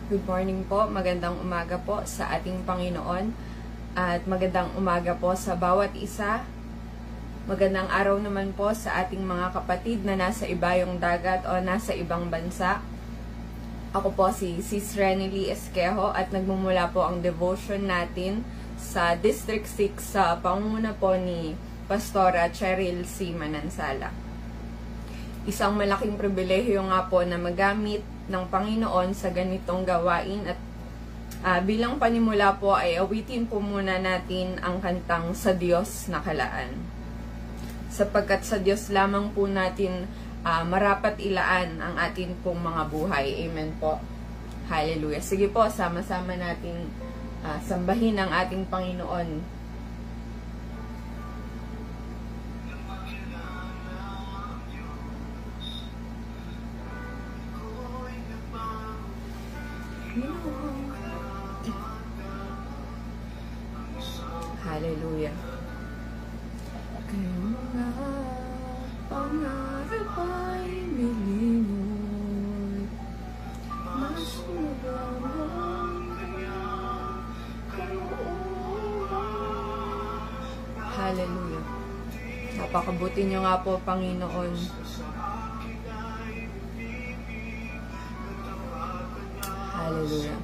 Good morning po, magandang umaga po sa ating Panginoon at magandang umaga po sa bawat isa. Magandang araw naman po sa ating mga kapatid na nasa ibayong dagat o nasa ibang bansa. Ako po si Sis Renely Esquejo at nagmumula po ang devotion natin sa District 6 sa pangunguna po ni Pastora Cheryl C. Manansala. Isang malaking pribilehyo nga po na magamit ng Panginoon sa ganitong gawain at bilang panimula po ay awitin po muna natin ang kantang Sa Diyos Nakalaan. Sapagkat sa Diyos lamang po natin marapat ilaan ang atin pong mga buhay. Amen po. Hallelujah. Sige po, sama-sama natin sambahin ang ating Panginoon. Hallelujah. Kayong mga pangarap ay nilingon, masunod lamang kanyang kalooban. Hallelujah. Napakabuti niyo nga po, Panginoon. Hallelujah.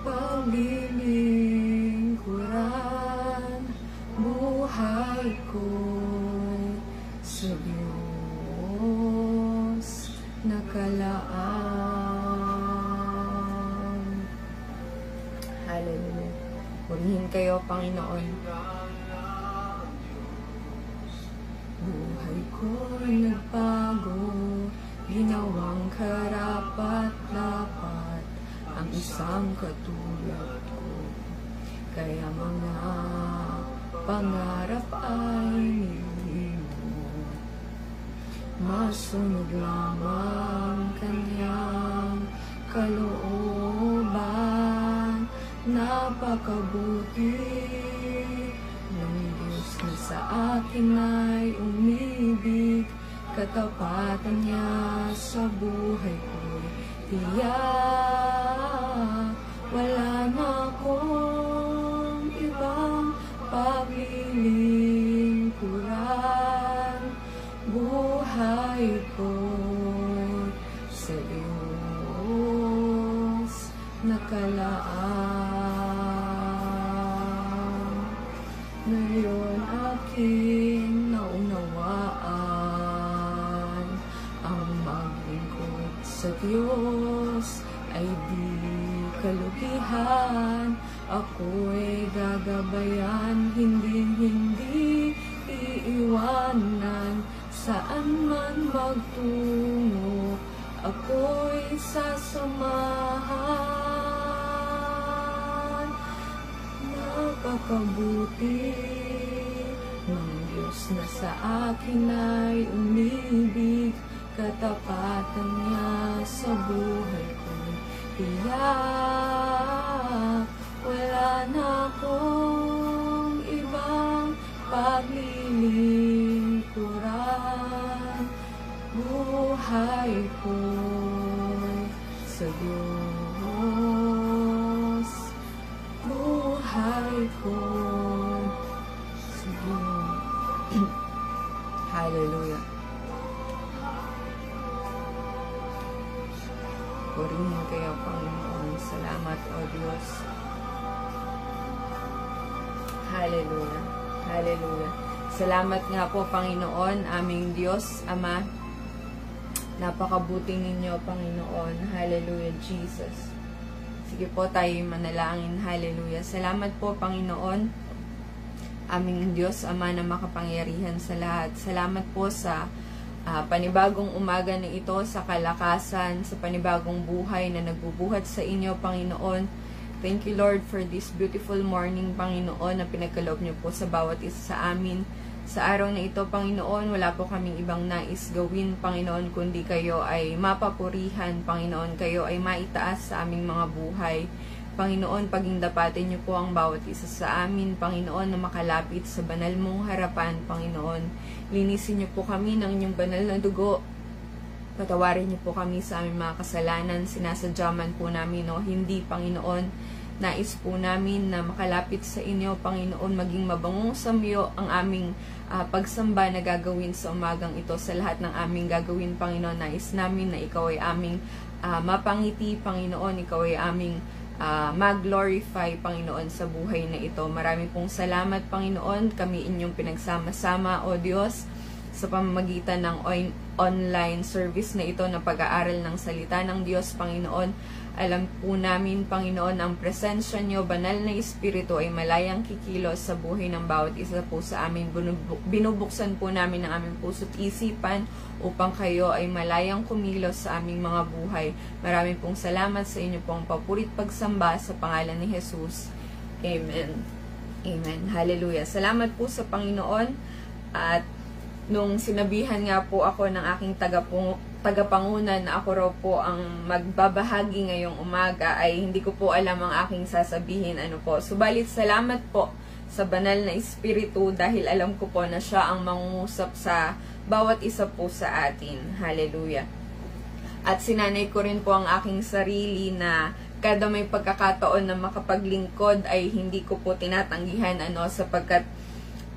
Paglilingkuran, buhay ko'y sa Diyos nakalaan. Hallelujah. Purihin kayo, Panginoon. Buhay ko'y nagbago, ginawang karapat-dapat ang isang katulad ko. Kaya mga pangarap ay nilimo, masunod lamang kanyang kalooban. Napakabuti ng Diyos na sa akin ay umibig, katapatan niya sa buhay ko'y tiyak. Wala na akong ibang paglilingkuran, buhay ko'y sa Diyos nakalaan. Ngayon aking naunawaan, ang maglingkod sa Diyos ay di kalugihan. Ako'y gagabayan, hindi iiwanan. Saan man magtungo, ako'y sasamahan. Napakabuti ng Diyos na sa akin ay umibig, katapatan niya sa buhay ko tiyak. Wala na akong ibang paglilingkuran, buhay ko sa Diyos, buhay ko sa Diyos. Hallelujah. Purihin kayo, Panginoon. Salamat, O Diyos. Hallelujah. Hallelujah. Salamat nga po, Panginoon, aming Diyos, Ama. Napakabuti ninyo, Panginoon. Hallelujah, Jesus. Sige po tayo manalangin. Hallelujah. Salamat po, Panginoon, aming Diyos, Ama, na makapangyarihan sa lahat. Salamat po sa panibagong umaga na ito, sa kalakasan, sa panibagong buhay na nagbubuhat sa inyo, Panginoon. Thank you, Lord, for this beautiful morning, Panginoon, na pinagkaloob niyo po sa bawat isa sa amin. Sa araw na ito, Panginoon, wala po kaming ibang nais gawin, Panginoon, kundi kayo ay mapapurihan, Panginoon, kayo ay maitaas sa aming mga buhay. Panginoon, paging dapatin niyo po ang bawat isa sa amin, Panginoon, na makalapit sa banal mong harapan, Panginoon. Linisin niyo po kami ng inyong banal na dugo. Patawarin niyo po kami sa aming mga kasalanan, sinasadyaman po namin o hindi, Panginoon. Nais po namin na makalapit sa inyo, Panginoon, maging mabangong samyo ang aming pagsamba na gagawin sa umagang ito. Sa lahat ng aming gagawin, Panginoon, nais namin na ikaw ay aming mapangiti, Panginoon, ikaw ay aming mag-glorify, Panginoon, sa buhay na ito. Marami pong salamat, Panginoon, kami inyong pinagsama-sama, O Diyos, sa pamamagitan ng online service na ito na pag-aaral ng salita ng Diyos, Panginoon. Alam po namin, Panginoon, ang presensya niyo, banal na Espiritu, ay malayang kikilos sa buhay ng bawat isa po sa amin. Binubuksan po namin ang aming puso't isipan upang kayo ay malayang kumilos sa aming mga buhay. Maraming pong salamat sa inyo pong papurit pagsamba sa pangalan ni Jesus. Amen. Amen. Hallelujah. Salamat po sa Panginoon. At nung sinabihan nga po ako ng aking tagapangunan na ako raw po ang magbabahagi ngayong umaga, ay hindi ko po alam ang aking sasabihin. Subalit salamat po sa banal na Espiritu dahil alam ko po na siya ang mangungusap sa bawat isa po sa atin. Hallelujah. At sinanay ko rin po ang aking sarili na kada may pagkakataon na makapaglingkod ay hindi ko po tinatanggihan sapagkat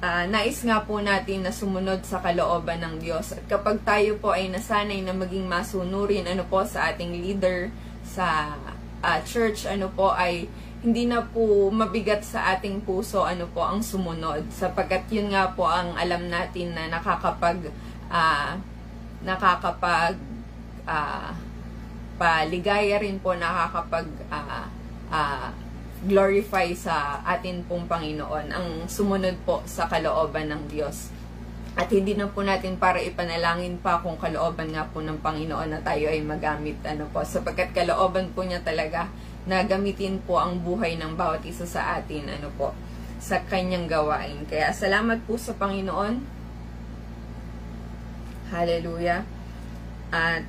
nais nga po natin na sumunod sa kalooban ng Diyos. At kapag tayo po ay nasanay na maging masunurin sa ating leader sa church, ay hindi na po mabigat sa ating puso ang sumunod. Sapagkat yun nga po ang alam natin na paligaya rin po, glorify sa atin pong Panginoon, ang sumunod po sa kalooban ng Diyos. At hindi na po natin para ipanalangin pa kung kalooban nga po ng Panginoon na tayo ay magamit, sapagkat kalooban po niya talaga na gamitin po ang buhay ng bawat isa sa atin, sa kanyang gawain. Kaya salamat po sa Panginoon. Hallelujah. At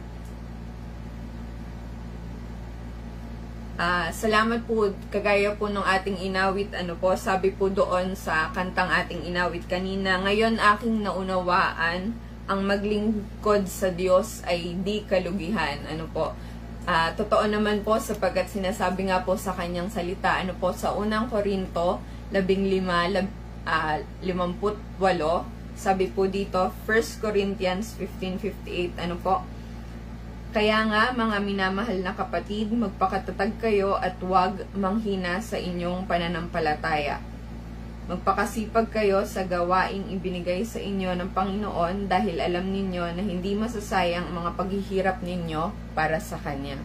salamat po, kagaya po ng ating inawit, sabi po doon sa kantang ating inawit kanina, ngayon aking naunawaan, ang maglingkod sa Diyos ay di kalugihan. Totoo naman po, sapagkat sinasabi nga po sa kanyang salita, sa unang Korinto 15:58, sabi po dito, 1 Corinthians 15:58, kaya nga, mga minamahal na kapatid, magpakatatag kayo at huwag manghina sa inyong pananampalataya. Magpakasipag kayo sa gawaing ibinigay sa inyo ng Panginoon dahil alam ninyo na hindi masasayang ang mga paghihirap ninyo para sa Kanya.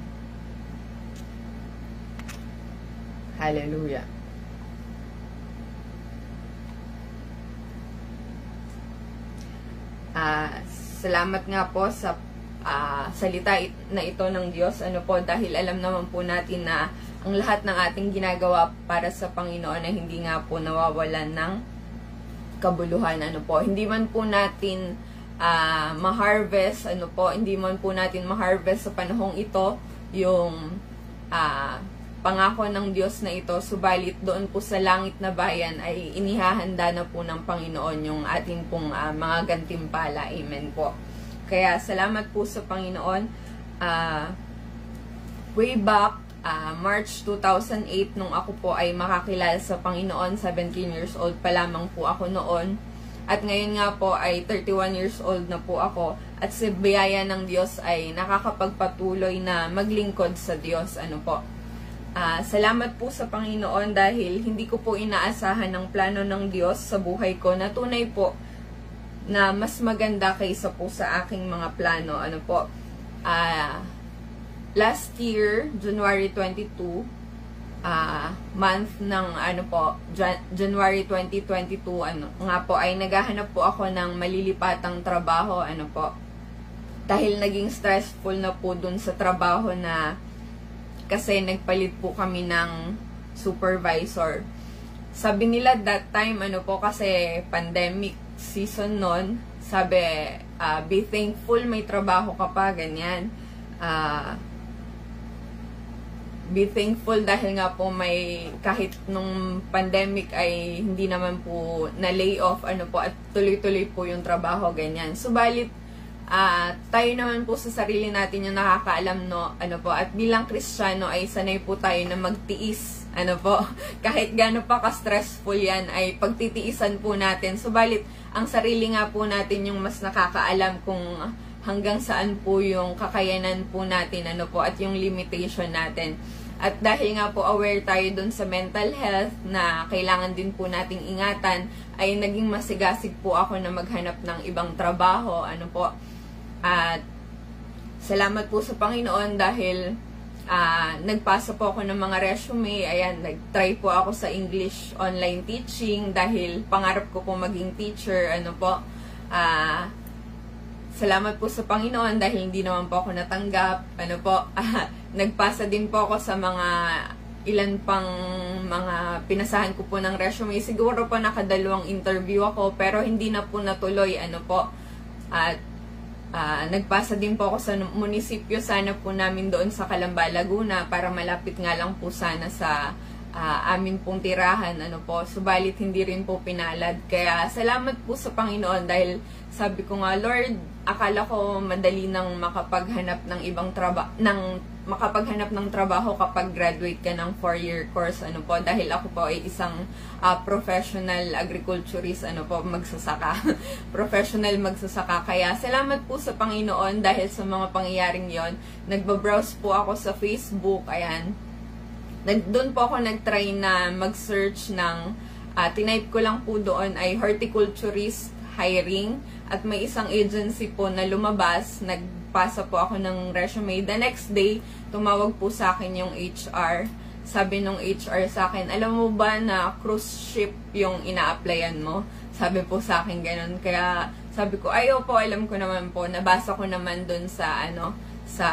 Hallelujah. Salamat nga po sa salita na ito ng Diyos, dahil alam naman po natin na ang lahat ng ating ginagawa para sa Panginoon ay hindi nga po nawawalan ng kabuluhan, Hindi man po natin ma-harvest, hindi man po natin ma-harvest sa panahong ito yung pangako ng Diyos na ito, subalit doon po sa langit na bayan ay inihahanda na po ng Panginoon yung ating pong mga gantimpala. Amen po. Kaya salamat po sa Panginoon. Way back, March 2008, nung ako po ay makakilala sa Panginoon, 17 years old pa lamang po ako noon. At ngayon nga po ay 31 years old na po ako. At sa biyaya ng Diyos ay nakakapagpatuloy na maglingkod sa Diyos. Salamat po sa Panginoon dahil hindi ko po inaasahan ang plano ng Diyos sa buhay ko na tunay po na mas maganda kaysa po sa aking mga plano. Last year, January 22, month ng January 2022, nga po ay naghahanap po ako ng malilipatang trabaho, dahil naging stressful na po dun sa trabaho na kasi nagpalit po kami ng supervisor. Sabi nila that time, kasi pandemic season nun, sabi, be thankful may trabaho ka pa, ganyan. be thankful dahil nga po may kahit nung pandemic ay hindi naman po na lay off at tuloy-tuloy po yung trabaho, ganyan. Subalit tayo naman po sa sarili natin yung nakakaalam at bilang Kristiyano ay sanay po tayo na magtiis kahit gaano pa ka-stressful yan ay pagtitiisan po natin. Subalit ang sarili nga po natin yung mas nakakaalam kung hanggang saan po yung kakayanan po natin at yung limitation natin. At dahil nga po aware tayo dun sa mental health na kailangan din po nating ingatan, ay naging masigasig po ako na maghanap ng ibang trabaho. At salamat po sa Panginoon dahil nagpasa po ako ng mga resume. Ayan, nag-try po ako sa English online teaching dahil pangarap ko po maging teacher. Salamat po sa Panginoon dahil hindi naman po ako natanggap. Nagpasa din po ako sa mga ilan pang mga pinasahan ko po ng resume. Siguro po nakadalawang interview ako pero hindi na po natuloy. At nagpasa din po ako sa munisipyo sana po namin doon sa Calamba, Laguna para malapit nga lang po sana sa amin pong tirahan. Subalit hindi rin po pinalad. Kaya salamat po sa Panginoon dahil sabi ko nga, Lord, akala ko madali nang makapaghanap ng ibang trabaho kapag graduate ka ng 4-year course dahil ako po ay isang professional agriculturist magsasaka professional magsasaka. Kaya salamat po sa Panginoon dahil sa mga pangyayaring yon. Nagbabrowse po ako sa Facebook, ayan, doon po ako nagtry na mag-search ng tinype ko lang po doon ay horticulturist hiring at may isang agency po na lumabas. Nagpasa po ako ng resume. The next day, tumawag po sa akin yung HR. Sabi nung HR sa akin, alam mo ba na cruise ship yung ina-applyan mo? Sabi po sa akin ganun. Kaya sabi ko, ayo po, alam ko naman po. Nabasa ko naman dun sa sa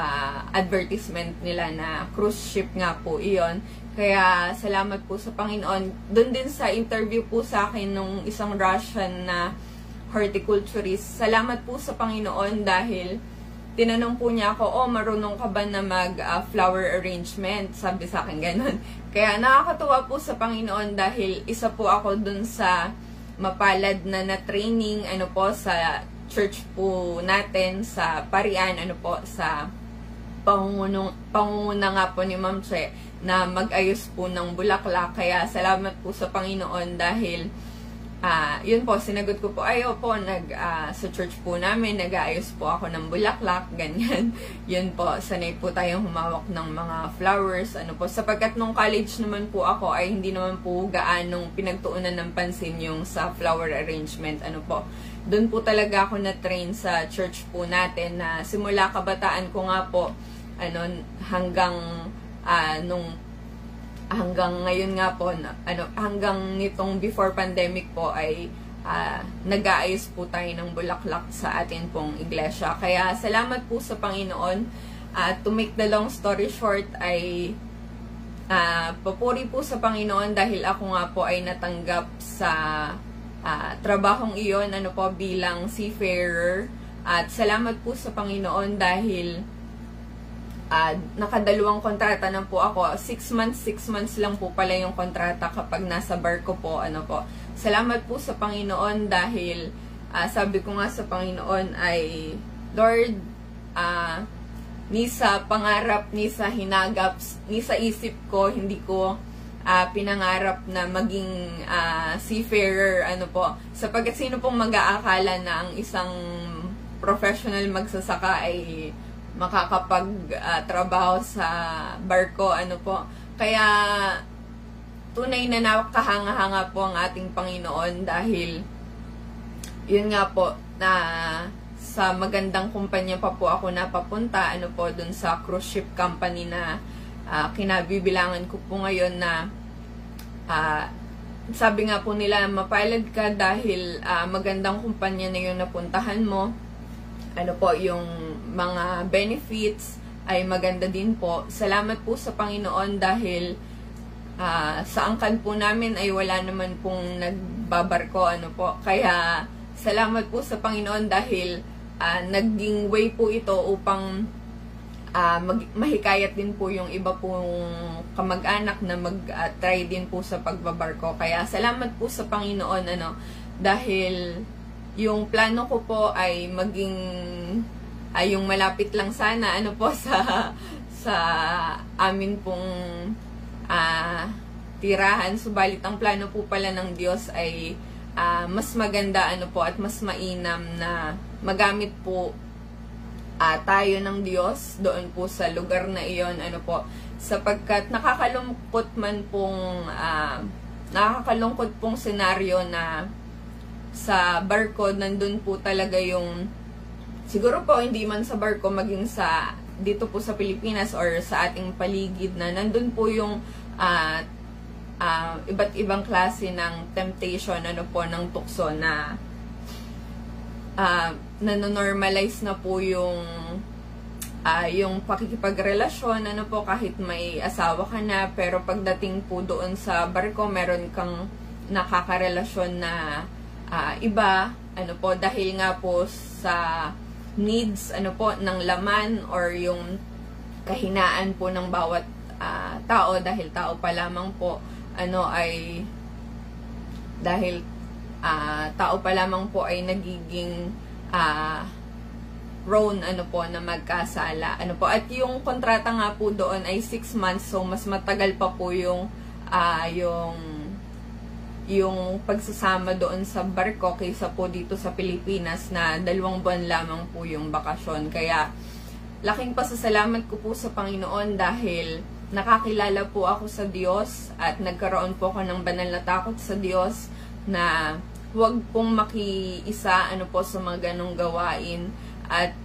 advertisement nila na cruise ship nga po iyon. Kaya salamat po sa Panginoon. Doon din sa interview po sa akin nung isang Russian na horticulturist, salamat po sa Panginoon dahil tinanong po niya ako, marunong ka ba na mag-flower arrangement? Sabi sa akin ganun. Kaya nakakatuwa po sa Panginoon dahil isa po ako dun sa mapalad na training sa church po natin sa Parian, sa pangunguna nga po ni Ma'am Che na mag-ayos po ng bulaklak. Kaya salamat po sa Panginoon dahil yun po, sinagot ko po, sa church po namin, nag-aayos po ako ng bulaklak, ganyan. Yun po, sanay po tayong humawak ng mga flowers, sapagkat nung college naman po ako, ay hindi naman po gaanong pinagtuunan ng pansin yung sa flower arrangement, Doon po talaga ako na-train sa church po natin na simula kabataan ko nga po, hanggang ngayon nga po, hanggang nitong before pandemic po ay nag-aayos po tayo ng bulaklak sa atin pong iglesia. Kaya salamat po sa Panginoon. To make the long story short ay papuri po sa Panginoon dahil ako nga po ay natanggap sa trabahong iyon bilang seafarer. At salamat po sa Panginoon dahil nakadalawang kontrata na po ako. 6 months lang po pala yung kontrata kapag nasa barko po. Salamat po sa Panginoon dahil sabi ko nga sa Panginoon ay, Lord, ni sa pangarap, ni sa hinagap, ni sa isip ko, hindi ko pinangarap na maging seafarer, sapagkat sino pong mag-aakala na ang isang professional magsasaka ay makakapag-trabaho sa barko, Kaya, tunay na nakahanga-hanga po ang ating Panginoon dahil, yun nga po, na sa magandang kumpanya pa po ako napapunta, dun sa cruise ship company na kinabibilangan ko po ngayon na, sabi nga po nila, mapilot ka dahil magandang kumpanya na yung napuntahan mo. Yung mga benefits ay maganda din po. Salamat po sa Panginoon dahil sa angkan po namin ay wala naman pong nagbabarko, Kaya salamat po sa Panginoon dahil naging way po ito upang mahikayat din po yung iba pong kamag-anak na mag-try din po sa pagbabarko. Kaya salamat po sa Panginoon, dahil yung plano ko po ay maging yung malapit lang sana sa amin pong tirahan. Subalit ang plano po pala ng Diyos ay mas maganda at mas mainam na magamit po tayo ng Diyos doon po sa lugar na iyon, sapagkat nakakalungkot pong senaryo na sa barko nandun po talaga yung, siguro po hindi man sa barko, maging sa dito po sa Pilipinas or sa ating paligid, na nandun po yung iba't ibang klase ng temptation, ng tukso na nanonormalize na po yung pakikipagrelasyon, kahit may asawa ka na, pero pagdating po doon sa barko, meron kang nakakarelasyon na iba, dahil nga po sa needs, ng laman or yung kahinaan po ng bawat tao, dahil tao pa lamang po, tao pa lamang po ay nagiging prone na magkasala. At yung kontrata nga po doon ay 6 months, so mas matagal pa po yung pagsasama doon sa barko kaysa po dito sa Pilipinas na 2 buwan lamang po yung bakasyon. Kaya laking pasasalamat ko po sa Panginoon dahil nakakilala po ako sa Diyos at nagkaroon po ako ng banal na takot sa Diyos na huwag pong makiisa sa mga ganong gawain, at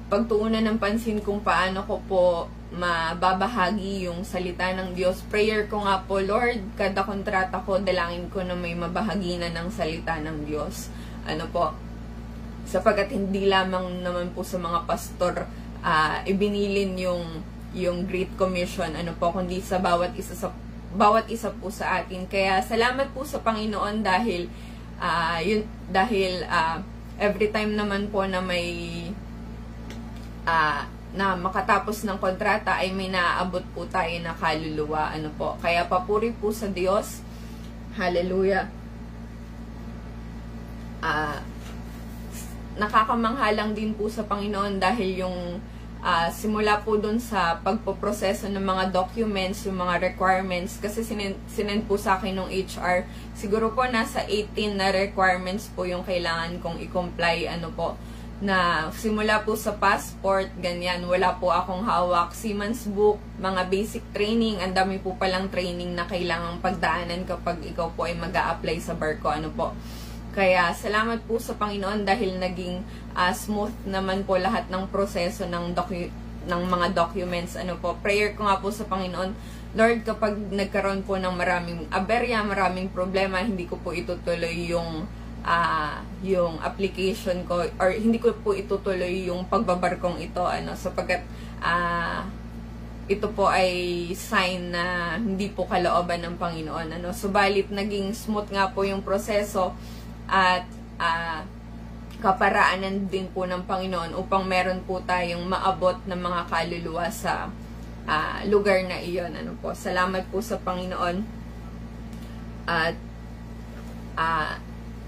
pagtuunan ng pansin kung paano ko po mababahagi yung salita ng Diyos. Prayer ko nga po, Lord, kada kontrata ko, dalangin ko na may mabahagi na ng salita ng Diyos. Sapagkat hindi lamang naman po sa mga pastor ibinilin yung Great Commission, kundi sa bawat isa po sa atin. Kaya salamat po sa Panginoon dahil every time naman po na may na makatapos ng kontrata ay may naaabot po tayo na kaluluwa. Kaya papuri po sa Diyos. Hallelujah. Nakakamanghalang din po sa Panginoon dahil yung simula po dun sa pagpoproseso ng mga documents, yung mga requirements, kasi sinend po sa akin ng HR, siguro po nasa 18 na requirements po yung kailangan kong i-comply, na simula po sa passport, ganyan, wala po akong hawak, Seaman's book, mga basic training, ang dami po palang training na kailangang pagdaanan kapag ikaw po ay mag-a-apply sa barko, Kaya salamat po sa Panginoon dahil naging smooth naman po lahat ng proseso ng mga documents. Prayer ko nga po sa Panginoon, Lord, kapag nagkaroon po ng maraming aberya, maraming problema, hindi ko po itutuloy yung application ko, or hindi ko po itutuloy yung pagbabarkong ito, sapagkat ito po ay sign na hindi po kalooban ng Panginoon. Subalit naging smooth nga po yung proseso at kaparaanan din po ng Panginoon upang meron po tayong maabot ng mga kaluluwa sa lugar na iyon. Salamat po sa Panginoon. At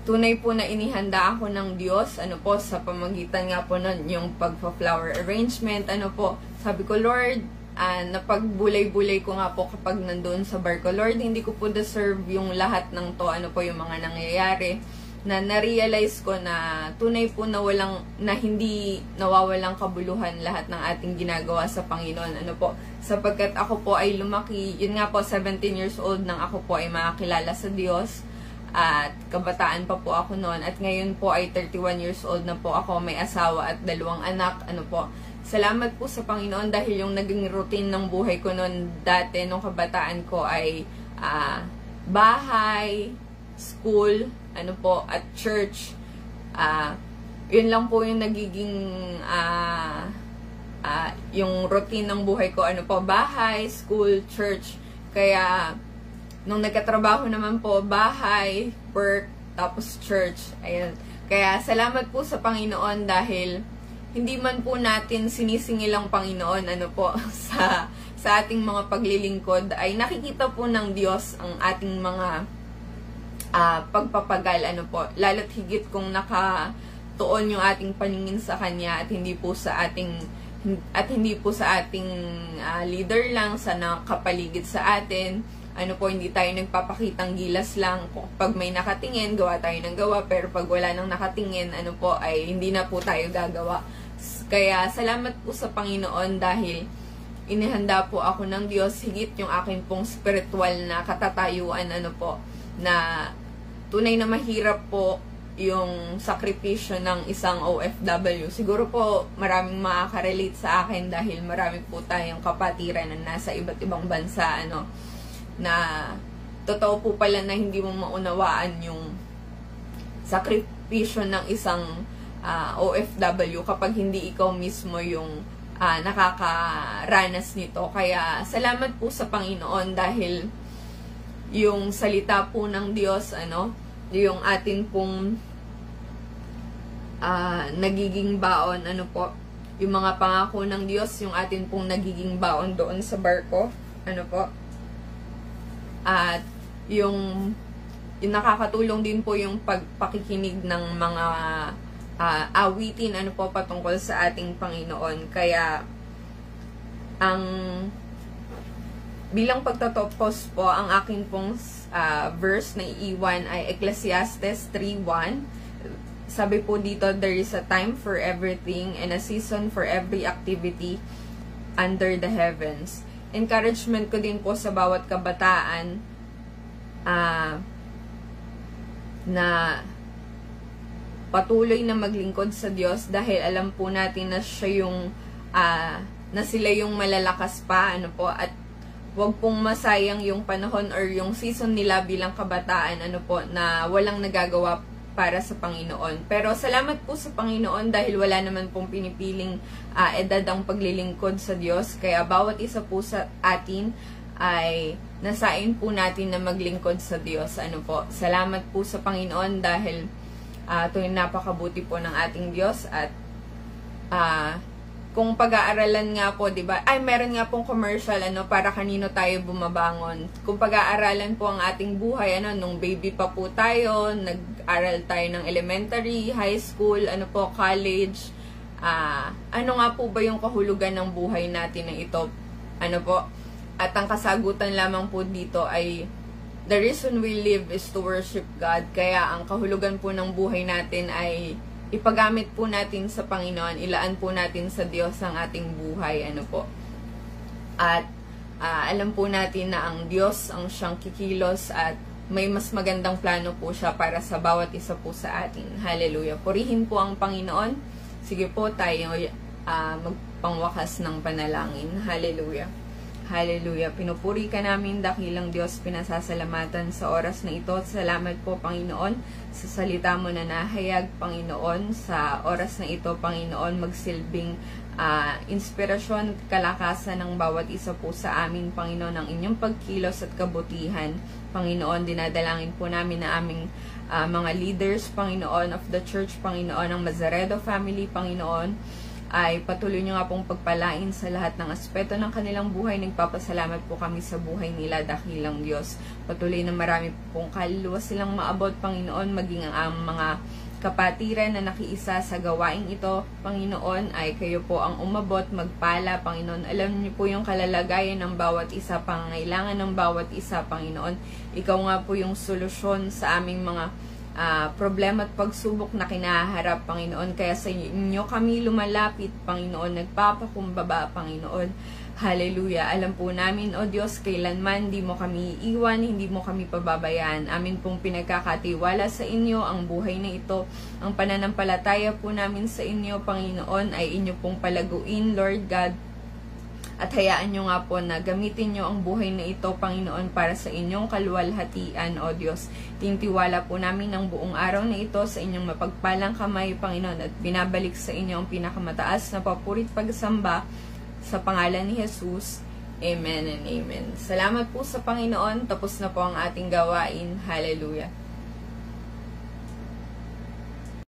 tunay po na inihanda ako ng Diyos, sa pamagitan nga po nun yung pagpa-flower arrangement, sabi ko, Lord, napagbulay-bulay ko nga po kapag nandoon sa barko, Lord, hindi ko po deserve yung lahat ng to, yung mga nangyayari, na na-realize ko na tunay po na hindi nawawalang kabuluhan lahat ng ating ginagawa sa Panginoon, sapagkat ako po ay lumaki, yun nga po, 17 years old nang ako po ay makakilala sa Diyos, at kabataan pa po ako noon, at ngayon po ay 31 years old na po ako, may asawa at 2 anak. Salamat po sa Panginoon dahil yung naging routine ng buhay ko noon dati, nung kabataan ko, ay bahay, school, at church. Yun lang po yung nagiging yung routine ng buhay ko, bahay, school, church. Kaya nung nagkatrabaho naman po, bahay, work, tapos church. Ayan. Kaya salamat po sa Panginoon dahil hindi man po natin sinisingil ang Panginoon, ano po, sa ating mga paglilingkod, ay nakikita po ng Diyos ang ating mga pagpapagal, ano po, lalo't higit kung nakatuon yung ating paningin sa Kanya at hindi po sa ating leader lang, sa nakapaligid sa atin. Ano po, hindi tayo nagpapakitang gilas lang. Pag may nakatingin, gawa tayo ng gawa, pero pag wala nang nakatingin, ano po, ay hindi na po tayo gagawa. Kaya salamat po sa Panginoon dahil inihanda po ako ng Diyos, higit yung aking pong spiritual na katatayuan, ano po, na tunay na mahirap po yung sakripisyo ng isang OFW. Siguro po maraming makaka-relate sa akin dahil marami po tayong kapatiran na nasa iba't ibang bansa, ano, na totoo po pala na hindi mo maunawaan yung sakripisyo ng isang OFW kapag hindi ikaw mismo yung nakakaranas nito. Kaya salamat po sa Panginoon dahil yung salita po ng Diyos, ano, yung atin pong nagiging baon, ano po, yung mga pangako ng Diyos, yung atin pong nagiging baon doon sa barko, ano po. At yung nakakatulong din po yung pagpakikinig ng mga awitin, ano po, patungkol sa ating Panginoon. Kaya bilang pagtatapos po, ang aking pong verse na iiwan ay Ecclesiastes 3:1. Sabi po dito, there is a time for everything and a season for every activity under the heavens. Encouragement ko din po sa bawat kabataan na patuloy na maglingkod sa Diyos dahil alam po natin na siya yung na sila yung malalakas pa, ano po, at wag pong masayang yung panahon or yung season nila bilang kabataan, ano po, na walang nagagawa para sa Panginoon. Pero salamat po sa Panginoon dahil wala naman pong pinipiling edad ang paglilingkod sa Diyos. Kaya bawat isa po sa atin ay nasain po natin na maglingkod sa Diyos. Ano po, salamat po sa Panginoon dahil napakabuti po ng ating Diyos. At kung pag-aaralan nga po, 'di ba? Ay, meron nga pong commercial, ano, para kanino tayo bumabangon. Kung pag-aaralan po ang ating buhay, ano, nung baby pa po tayo, nag-aral tayo ng elementary, high school, ano po, college. Ano nga po ba yung kahulugan ng buhay natin na ito? Ano po? At ang kasagutan lamang po dito ay the reason we live is to worship God. Kaya ang kahulugan po ng buhay natin ay ipagamit po natin sa Panginoon, ilaan po natin sa Diyos ang ating buhay, ano po. At alam po natin na ang Diyos ang siyang kikilos at may mas magandang plano po siya para sa bawat isa po sa atin. Hallelujah. Purihin po ang Panginoon. Sige po tayo magpangwakas ng panalangin. Hallelujah. Hallelujah. Pinupuri ka namin, dakilang Diyos, pinasasalamatan sa oras na ito. Salamat po, Panginoon, sa salita mo na nahayag, Panginoon, sa oras na ito, Panginoon, magsilbing inspirasyon, kalakasan ng bawat isa po sa amin, Panginoon, ang inyong pagkilos at kabutihan. Panginoon, dinadalangin po namin na aming mga leaders, Panginoon, of the church, Panginoon, ng Mazaredo family, Panginoon, ay patuloy nyo nga pong pagpalain sa lahat ng aspeto ng kanilang buhay. Nagpapasalamat po kami sa buhay nila, dakilang Diyos. Patuloy na marami pong kaluluwa silang maabot, Panginoon, maging ang mga kapatiran na nakiisa sa gawaing ito, Panginoon, ay kayo po ang umabot, magpala, Panginoon. Alam niyo po yung kalalagayan ng bawat isa, pangangailangan ng bawat isa, Panginoon. Ikaw nga po yung solusyon sa aming mga problema at pagsubok na kinaharap, Panginoon. Kaya sa inyo kami lumalapit, Panginoon, nagpapakumbaba, Panginoon. Hallelujah. Alam po namin, O Diyos, kailanman di mo kami iiwan, hindi mo kami pababayaan. Amin pong pinagkakatiwala sa inyo ang buhay na ito. Ang pananampalataya po namin sa inyo, Panginoon, ay inyo pong palaguin, Lord God. At hayaan nyo nga po na gamitin nyo ang buhay na ito, Panginoon, para sa inyong kaluwalhatian, O Diyos. Tintiwala po namin ang buong araw na ito sa inyong mapagpalang kamay, Panginoon, at binabalik sa inyo ang pinakamataas na papurit pagsamba sa pangalan ni Jesus. Amen and amen. Salamat po sa Panginoon. Tapos na po ang ating gawain. Hallelujah.